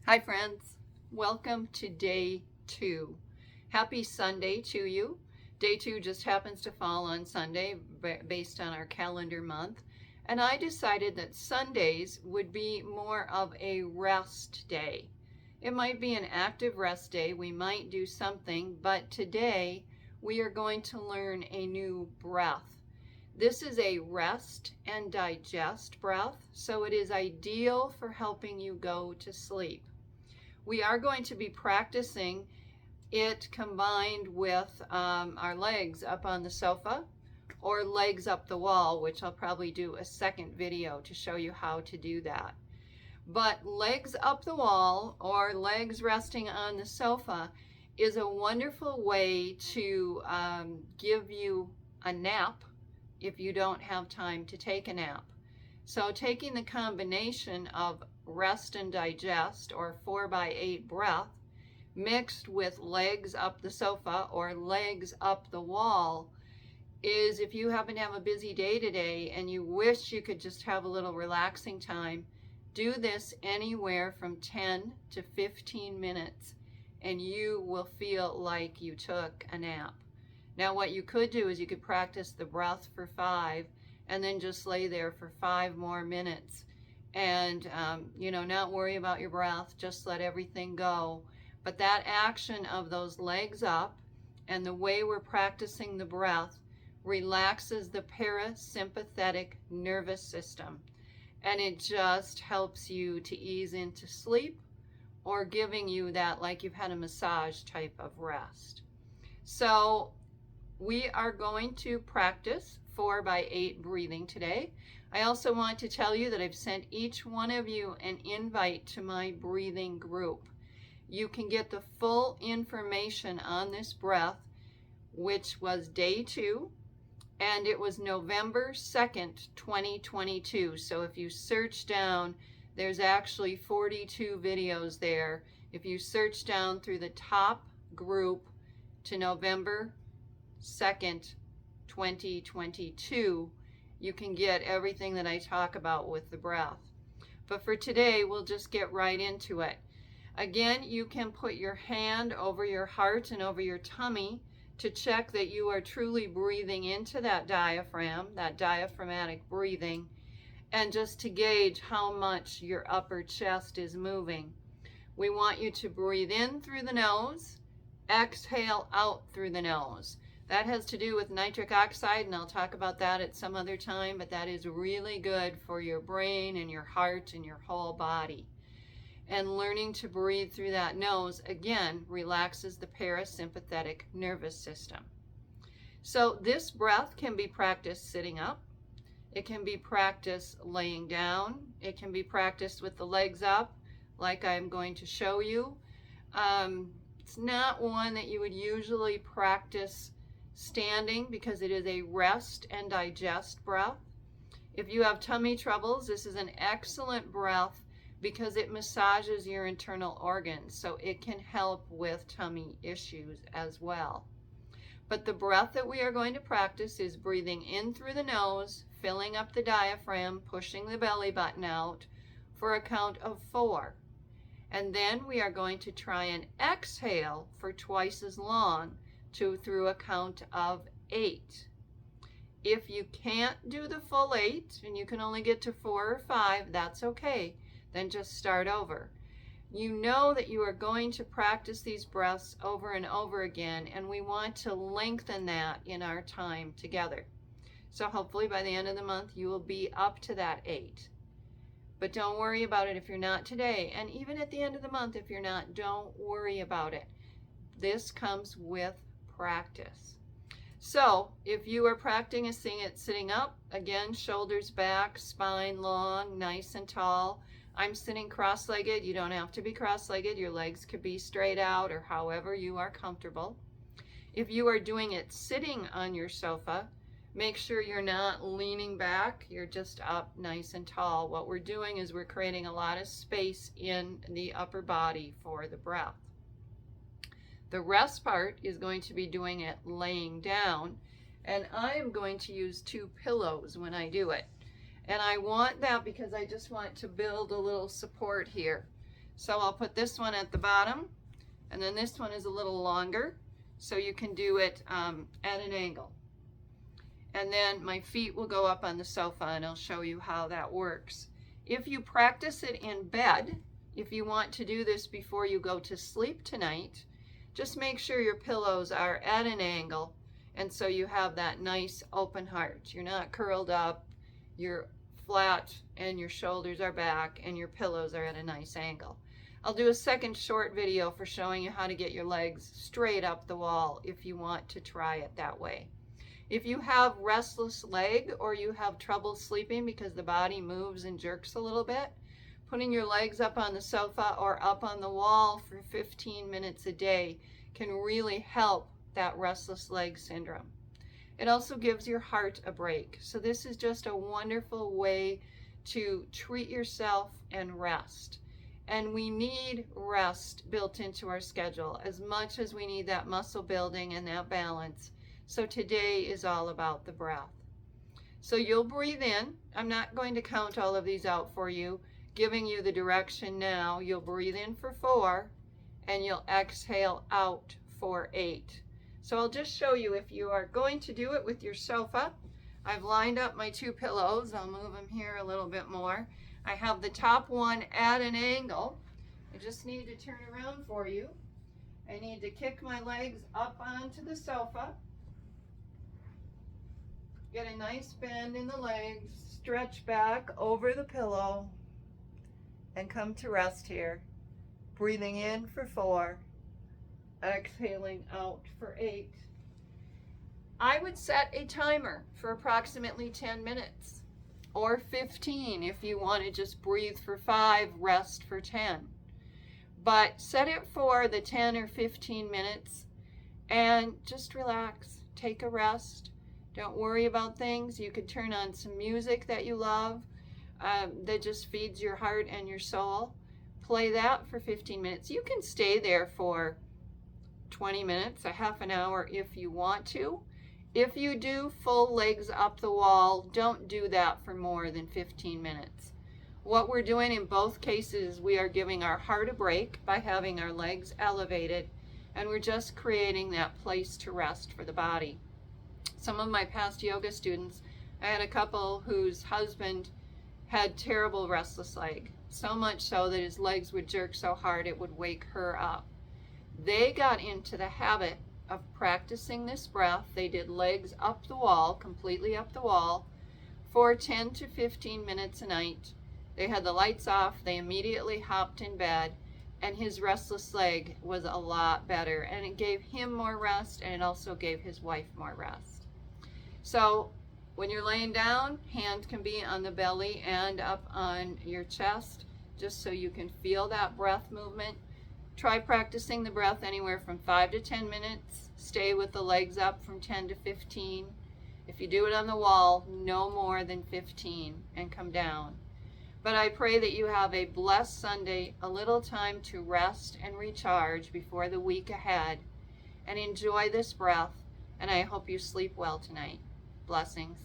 Hi friends, welcome to day 2. Happy Sunday to you. Day 2 just happens to fall on Sunday based on our calendar month, and I decided that Sundays would be more of a rest day. It might be an active rest day, we might do something, but today we are going to learn a new breath. This is a rest and digest breath, so it is ideal for helping you go to sleep. We are going to be practicing it combined with our legs up on the sofa or legs up the wall, which I'll probably do a second video to show you how to do that. But legs up the wall or legs resting on the sofa is a wonderful way to give you a nap if you don't have time to take a nap. So taking the combination of rest and digest or 4x8 breath mixed with legs up the sofa or legs up the wall is, if you happen to have a busy day today and you wish you could just have a little relaxing time, do this anywhere from 10 to 15 minutes and you will feel like you took a nap. Now what you could do is you could practice the breath for 5 and then just lay there for 5 more minutes and not worry about your breath, just let everything go. But that action of those legs up and the way we're practicing the breath relaxes the parasympathetic nervous system, and it just helps you to ease into sleep, or giving you that like you've had a massage type of rest. So we are going to practice 4x8 breathing today. I also want to tell you that I've sent each one of you an invite to my breathing group. You can get the full information on this breath, which was day 2, and it was November 2nd, 2022. So if you search down, there's actually 42 videos there. If you search down through the top group to November 2nd, 2022, you can get everything that I talk about with the breath. But for today, we'll just get right into it. Again, you can put your hand over your heart and over your tummy to check that you are truly breathing into that diaphragm, that diaphragmatic breathing, and just to gauge how much your upper chest is moving. We want you to breathe in through the nose, exhale out through the nose. That has to do with nitric oxide, and I'll talk about that at some other time, but that is really good for your brain and your heart and your whole body. And learning to breathe through that nose, again, relaxes the parasympathetic nervous system. So this breath can be practiced sitting up. It can be practiced laying down. It can be practiced with the legs up, like I'm going to show you. It's not one that you would usually practice standing because it is a rest and digest breath. If you have tummy troubles, this is an excellent breath because it massages your internal organs, so it can help with tummy issues as well. But the breath that we are going to practice is breathing in through the nose, filling up the diaphragm, pushing the belly button out for a count of 4. And then we are going to try and exhale for twice as long through a count of 8. If you can't do the full 8 and you can only get to 4 or 5, that's okay. Then just start over. You know that you are going to practice these breaths over and over again, and we want to lengthen that in our time together. So hopefully by the end of the month you will be up to that 8. But don't worry about it if you're not today, and even at the end of the month if you're not, don't worry about it. This comes with practice. So if you are practicing it sitting up, again, shoulders back, spine long, nice and tall. I'm sitting cross-legged. You don't have to be cross-legged. Your legs could be straight out or however you are comfortable. If you are doing it sitting on your sofa, make sure you're not leaning back. You're just up nice and tall. What we're doing is we're creating a lot of space in the upper body for the breath. The rest part is going to be doing it laying down, and I am going to use 2 pillows when I do it. And I want that because I just want to build a little support here. So I'll put this one at the bottom, and then this one is a little longer, so you can do it at an angle. And then my feet will go up on the sofa, and I'll show you how that works. If you practice it in bed, if you want to do this before you go to sleep tonight, just make sure your pillows are at an angle, and so you have that nice open heart. You're not curled up, you're flat, and your shoulders are back, and your pillows are at a nice angle. I'll do a second short video for showing you how to get your legs straight up the wall if you want to try it that way. If you have restless leg or you have trouble sleeping because the body moves and jerks a little bit, putting your legs up on the sofa or up on the wall for 15 minutes a day can really help that restless leg syndrome. It also gives your heart a break. So this is just a wonderful way to treat yourself and rest. And we need rest built into our schedule as much as we need that muscle building and that balance. So today is all about the breath. So you'll breathe in. I'm not going to count all of these out for you, giving you the direction now. You'll breathe in for 4 and you'll exhale out for 8. So I'll just show you if you are going to do it with your sofa. I've lined up my 2 pillows. I'll move them here a little bit more. I have the top one at an angle. I just need to turn around for you. I need to kick my legs up onto the sofa. Get a nice bend in the legs, stretch back over the pillow, and come to rest here. Breathing in for 4, exhaling out for 8. I would set a timer for approximately 10 minutes, or 15 if you want to just breathe for 5, rest for 10. But set it for the 10 or 15 minutes and just relax, take a rest. Don't worry about things. You could turn on some music that you love that just feeds your heart and your soul. Play that for 15 minutes. You can stay there for 20 minutes, a half an hour if you want to. If you do full legs up the wall, don't do that for more than 15 minutes. What we're doing in both cases, we are giving our heart a break by having our legs elevated, and we're just creating that place to rest for the body. Some of my past yoga students, I had a couple whose husband had terrible restless leg, so much so that his legs would jerk so hard it would wake her up. They got into the habit of practicing this breath. They did legs up the wall, completely up the wall, for 10 to 15 minutes a night. They had the lights off, they immediately hopped in bed, and his restless leg was a lot better, and it gave him more rest, and it also gave his wife more rest. So when you're laying down, hand can be on the belly and up on your chest, just so you can feel that breath movement. Try practicing the breath anywhere from 5 to 10 minutes. Stay with the legs up from 10 to 15. If you do it on the wall, no more than 15, and come down. But I pray that you have a blessed Sunday, a little time to rest and recharge before the week ahead, and enjoy this breath, and I hope you sleep well tonight. Blessings.